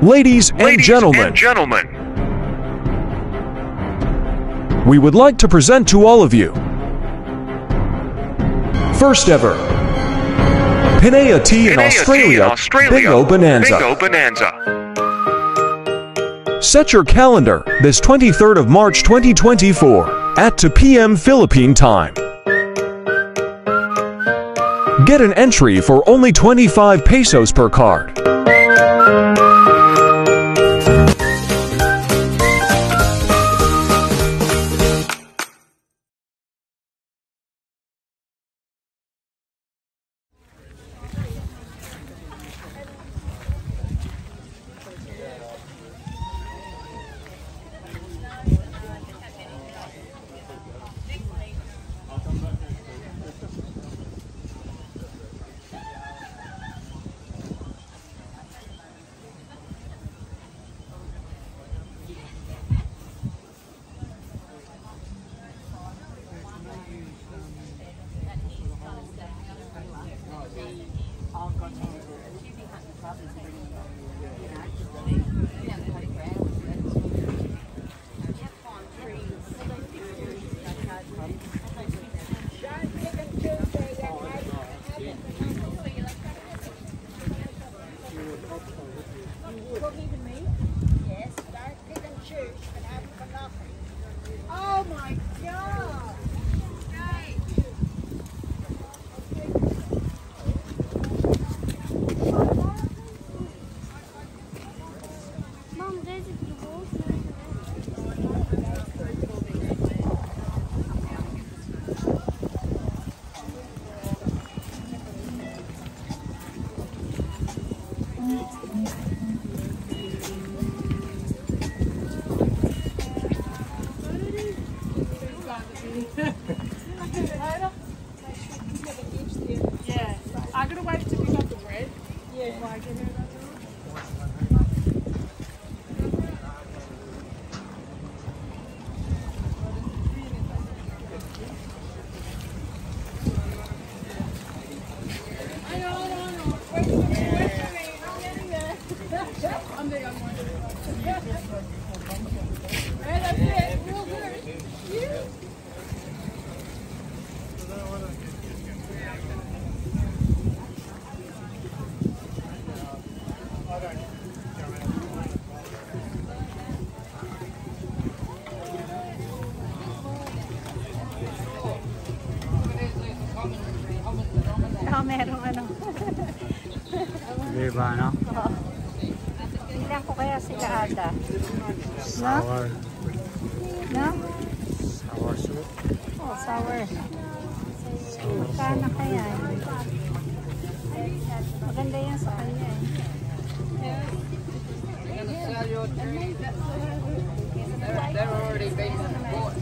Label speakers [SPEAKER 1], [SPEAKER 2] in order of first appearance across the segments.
[SPEAKER 1] Ladies and gentlemen, we would like to present to all of you first ever Pinea Tea in Australia Bingo Bonanza. Set your calendar this 23rd of March 2024 at 2 p.m. Philippine time. Get an entry for only 25 pesos per card.
[SPEAKER 2] Oh my God! Mom, there's a divorce. Yeah, I gotta wait to pick up the bread. Yeah, like I'm the young one. Hey, that's it. Real good. You. Merong ano.
[SPEAKER 3] Diba, no?
[SPEAKER 2] Oo. Bilang ko kaya sila ata.
[SPEAKER 3] Sour.
[SPEAKER 2] No?
[SPEAKER 3] Sour soup.
[SPEAKER 2] Oh, sour. Sana kaya. Maganda yan sa kanya eh.
[SPEAKER 4] They're already being bought.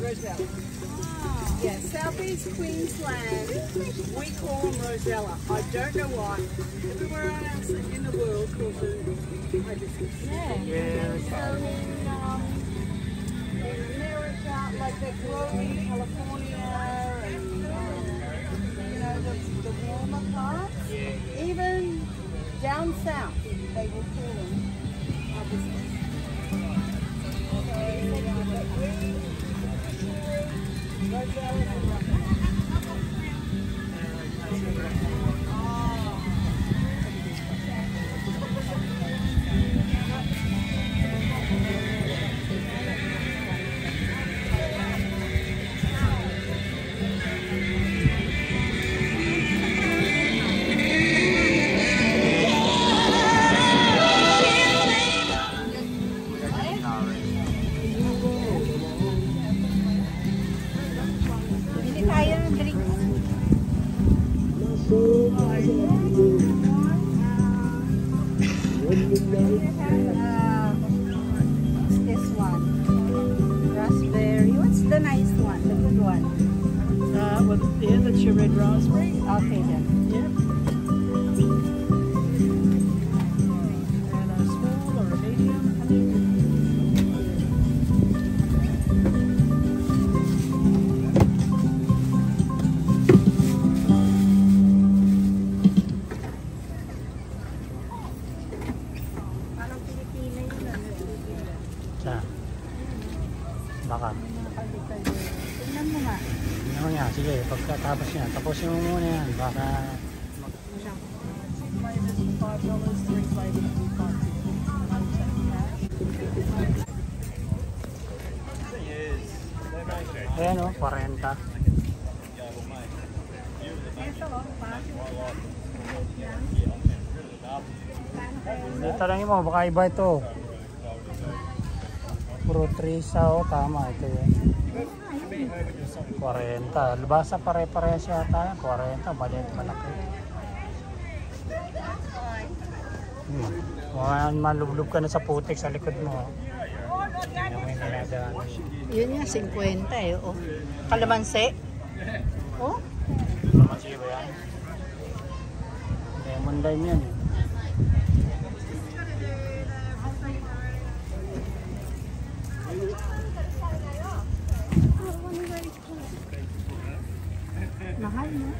[SPEAKER 2] Rosella. Yeah, Southeast Queensland, we call them Rosella. I don't know why. Everywhere else in the world calls them hibiscus. Yeah. So in America, like they grow in California and you know the warmer parts. Even down south, they will call them hibiscus. What's this one? Raspberry. What's the nice one? The good one?
[SPEAKER 5] Yeah, that's your red raspberry.
[SPEAKER 2] Okay then.
[SPEAKER 5] Yeah. And a small or a medium.
[SPEAKER 2] Parang Pilipina yun.
[SPEAKER 3] Saan? Baka.
[SPEAKER 2] Tingnan mo nga.
[SPEAKER 3] Ano nga, sige, pagkatapos yan. Tapusin mo muna yan. Baka
[SPEAKER 5] Flavors for $5, 3 flavors for $5.50.
[SPEAKER 3] ayan o, 40. Hindi talangin mo, baka iba ito. Puro 3 sa o, tama ito yun. 40. Basta pare-parehas yata. 40. Maliit malaki. Malublob ka na sa putik sa likod mo. Yung may nilagaan.
[SPEAKER 2] Yun nga, 50 eh. Oh. Kalamansi. Oh.
[SPEAKER 3] Kalamansi ba yan? Lemon lime yan.
[SPEAKER 2] Mahal mo.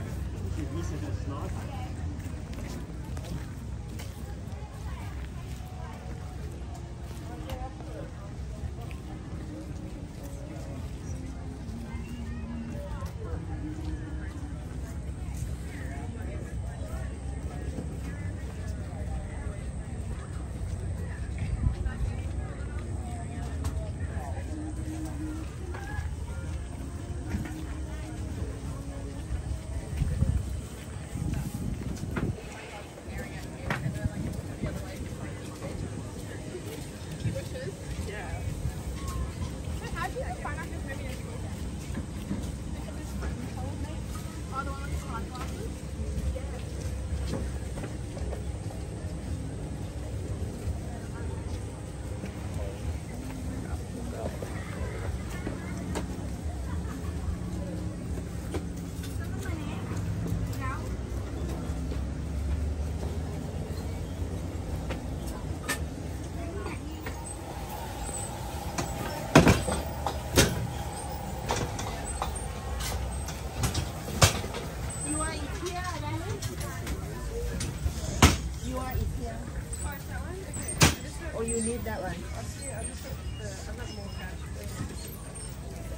[SPEAKER 2] Or you need that one?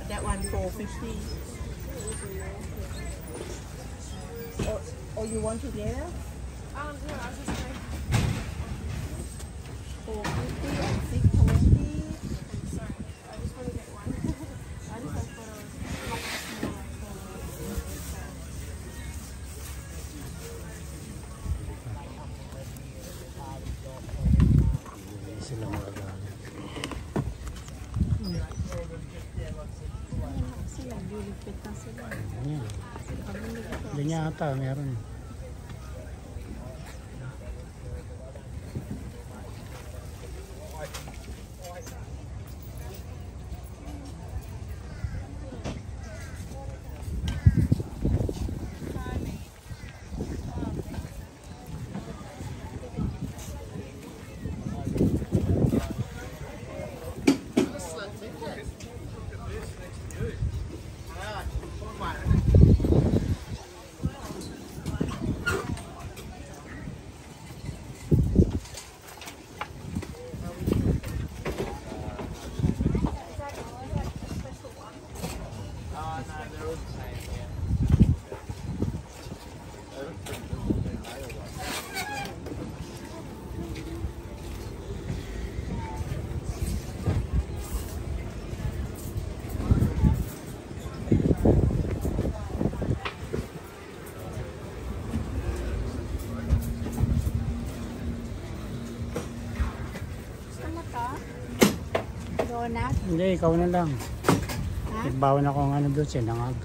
[SPEAKER 2] That one for 50. Or you want together? For 50 and 620.
[SPEAKER 3] Sila magagamit.
[SPEAKER 2] Sila, liligpit na sila.
[SPEAKER 3] Ayan. Ganyan ata, meron.
[SPEAKER 2] Donut?
[SPEAKER 3] Hindi, ikaw na lang.
[SPEAKER 2] Ha?
[SPEAKER 3] Nagbawan ako ng ano doon, sinangag.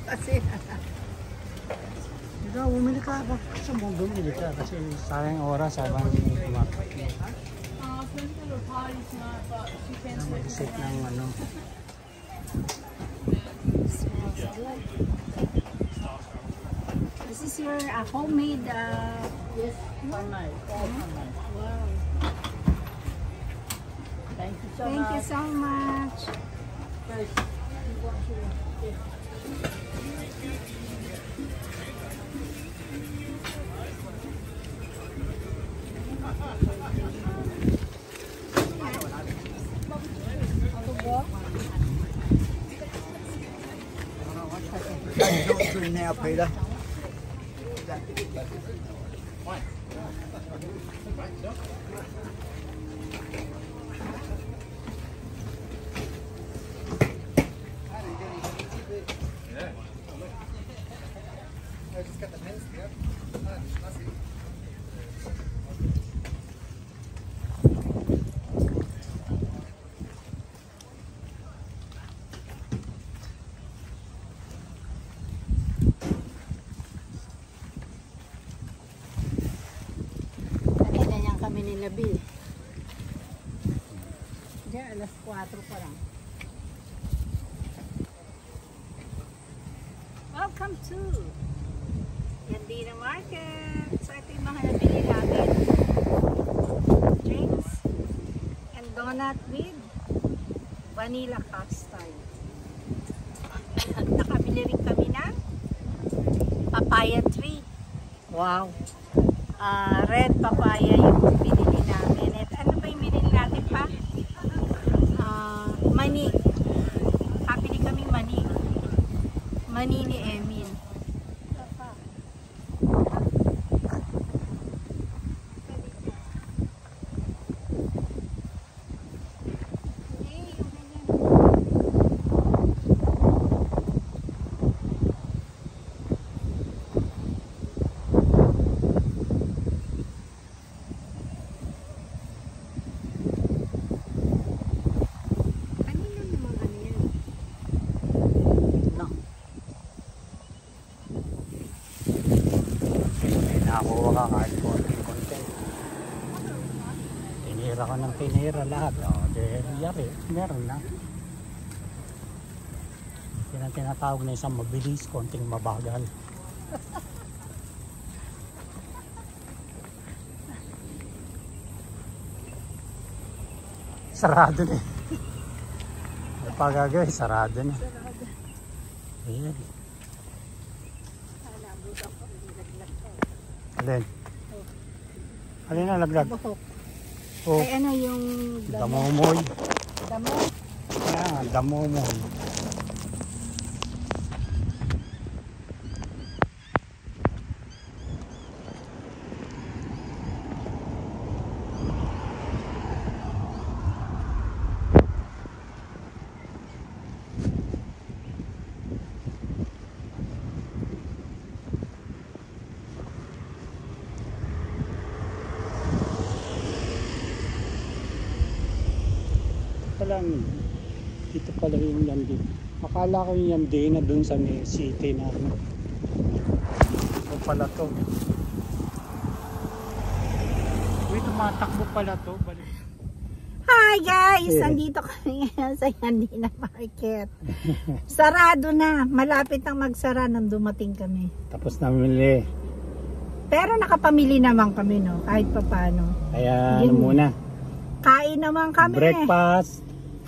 [SPEAKER 2] Kasi
[SPEAKER 3] Ikaw, bumili ka. Gusto mo bumili ka kasi sayang oras habang kumakit. Mag-isip ng ano.
[SPEAKER 6] Smells good. This is your homemade.
[SPEAKER 5] Yes, online. Online.
[SPEAKER 6] Wow.
[SPEAKER 5] Thank you so
[SPEAKER 6] Thank you
[SPEAKER 5] much.
[SPEAKER 6] so much.
[SPEAKER 5] Guys, you want to...
[SPEAKER 6] Kanina yan kami ni Nabil. Diyan, alas 4 pa lang. Welcome to Yandina Market. So ito yung mga nabili natin. Drinks and donut with vanilla custard. Nakabili rin kami ng papaya tree. Wow! Red papaya yung binili namin. At ano ba yung binili natin pa? Mani. Kapili kami mani. Mani ni Emil. Kanino naman ganyan?
[SPEAKER 3] No. May nakakuha ka kahit konti. Tinira ko ng tinira lahat. O, yari, meron na. Yan ang tinatawag na isang mabilis, konting mabagal. Sarado na eh. May pagagay, sarado na. Ayan. Alin? Alin na laglag?
[SPEAKER 6] Buhok.
[SPEAKER 3] Oh,
[SPEAKER 6] Ay ano yung
[SPEAKER 3] damomoy.
[SPEAKER 6] damo?
[SPEAKER 3] Ayan, damomoy. Pala, dito pala yung Yandi. Akala ko yung Yandi na dun sa city na ano. Ito pala to. Uy, tumatakbo pala to. Balik.
[SPEAKER 6] Hi guys! Nandito kami ngayon sa Yandina Market. Sarado na. Malapit nang magsara nang dumating kami.
[SPEAKER 3] Tapos namili.
[SPEAKER 6] Pero nakapamili naman kami, no? Kahit pa paano.
[SPEAKER 3] Kaya ano
[SPEAKER 6] Yun.
[SPEAKER 3] muna.
[SPEAKER 6] Kain naman kami.
[SPEAKER 3] Breakfast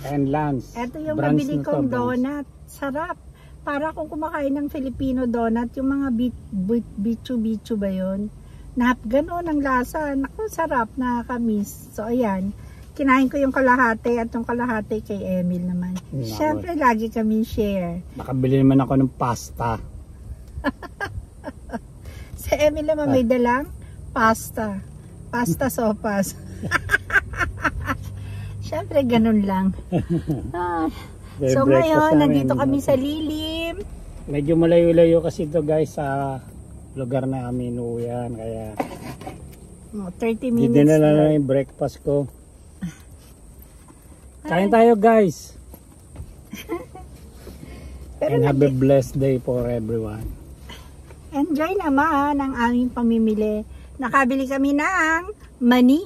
[SPEAKER 3] and lunch.
[SPEAKER 6] Ito yung
[SPEAKER 3] Brunch
[SPEAKER 6] nabili
[SPEAKER 3] na to,
[SPEAKER 6] kong
[SPEAKER 3] brunch.
[SPEAKER 6] donut. Sarap. Para kung kumakain ng Filipino donut, yung mga bichu-bichu ba yun? Gano'n ang lasa. Naku, sarap. Nakakamiss. So, ayan. Kinain ko yung kalahati at yung kalahati kay Emil naman.
[SPEAKER 3] Naku.
[SPEAKER 6] Siyempre, lagi kami share.
[SPEAKER 3] Nakabili naman ako ng pasta.
[SPEAKER 6] Si Emil naman may dalang pasta. Pasta sopas. Siyempre, ganun lang. Ah.
[SPEAKER 3] May
[SPEAKER 6] So
[SPEAKER 3] breakfast
[SPEAKER 6] ngayon,
[SPEAKER 3] namin.
[SPEAKER 6] nandito kami sa lilim.
[SPEAKER 3] Medyo malayo-layo kasi ito guys sa lugar namin uwian. Kaya
[SPEAKER 6] 30 minutes.
[SPEAKER 3] hindi na
[SPEAKER 6] drive.
[SPEAKER 3] lang yung breakfast ko. Kain tayo guys.
[SPEAKER 6] Pero
[SPEAKER 3] And have a blessed day for everyone.
[SPEAKER 6] enjoy naman ang aming pamimili. Nakabili kami ng mani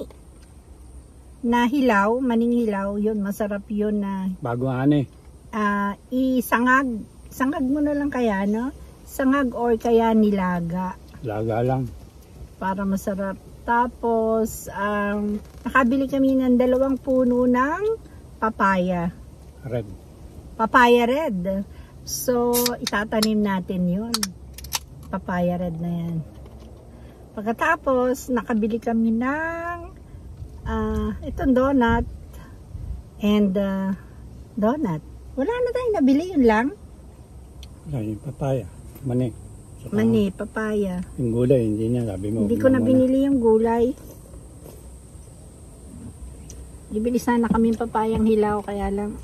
[SPEAKER 6] na hilaw, maning hilaw, yun, masarap yun na
[SPEAKER 3] Bago ani.
[SPEAKER 6] isangag. Sangag mo na lang kaya, no? Sangag or kaya nilaga
[SPEAKER 3] Laga lang.
[SPEAKER 6] para masarap. Tapos, nakabili kami ng 2 puno ng papaya.
[SPEAKER 3] Red.
[SPEAKER 6] Papaya red. So, itatanim natin yun. Papaya red na yan. Pagkatapos, nakabili kami ng itong donut and donut. Wala na tayong nabili, yun lang.
[SPEAKER 3] Yung papaya. Mani. Saka
[SPEAKER 6] Mani, papaya.
[SPEAKER 3] Yung gulay, hindi niya. Sabi mo.
[SPEAKER 6] Hindi ko na binili yung gulay. Bibili sana kami papayang hilaw, kaya lang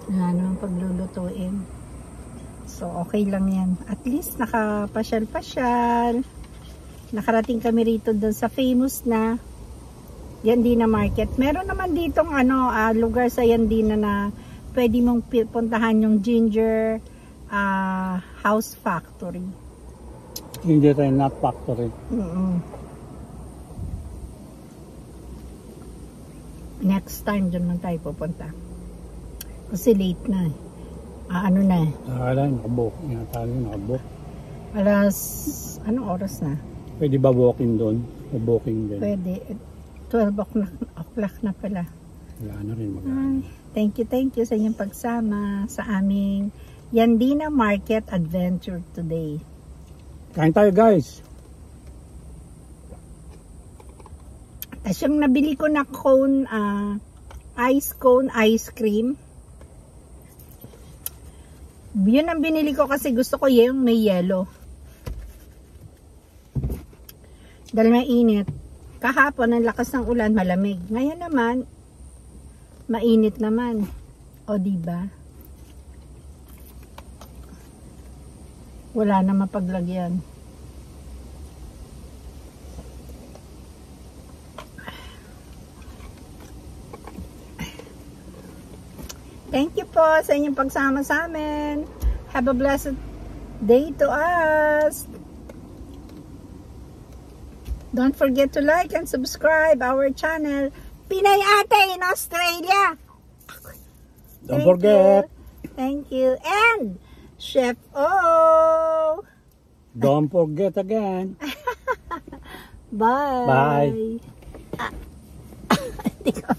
[SPEAKER 6] wala naman paglulutuin. So, okay lang yan. At least nakapasyal-pasyal. Nakarating kami rito doon sa famous na Yandina Market. Meron naman ditong lugar sa Yandina na pwede mong puntahan yung ginger house factory.
[SPEAKER 3] Hindi tayo nut factory.
[SPEAKER 6] Next time dyan lang tayo pupunta. Kasi late na. Ano na?
[SPEAKER 3] Nakala, nakabook. Nakabook.
[SPEAKER 6] Anong oras na?
[SPEAKER 3] Pwede ba walking doon? O booking din?
[SPEAKER 6] Pwede. 12 o'clock na pala.
[SPEAKER 3] Wala na rin
[SPEAKER 6] Ay, thank you sa inyong pagsama sa aming Yandina Market Adventure today.
[SPEAKER 3] Kain tayo guys.
[SPEAKER 6] Tapos yung nabili ko na cone, ice cream. Yun ang binili ko kasi gusto ko yung may yellow. Dahil mainit. Kahapon, ang lakas ng ulan, malamig. Ngayon naman, mainit naman. O, diba? Wala na mapaglagyan. Thank you po sa inyong pagsama sa amin. Have a blessed day to us. Don't forget to like and subscribe our channel, Pinay Ate in Australia.
[SPEAKER 3] Don't forget.
[SPEAKER 6] Thank you. And Chef O.
[SPEAKER 3] Don't forget again.
[SPEAKER 6] Bye.
[SPEAKER 3] Bye.
[SPEAKER 6] Hindi ko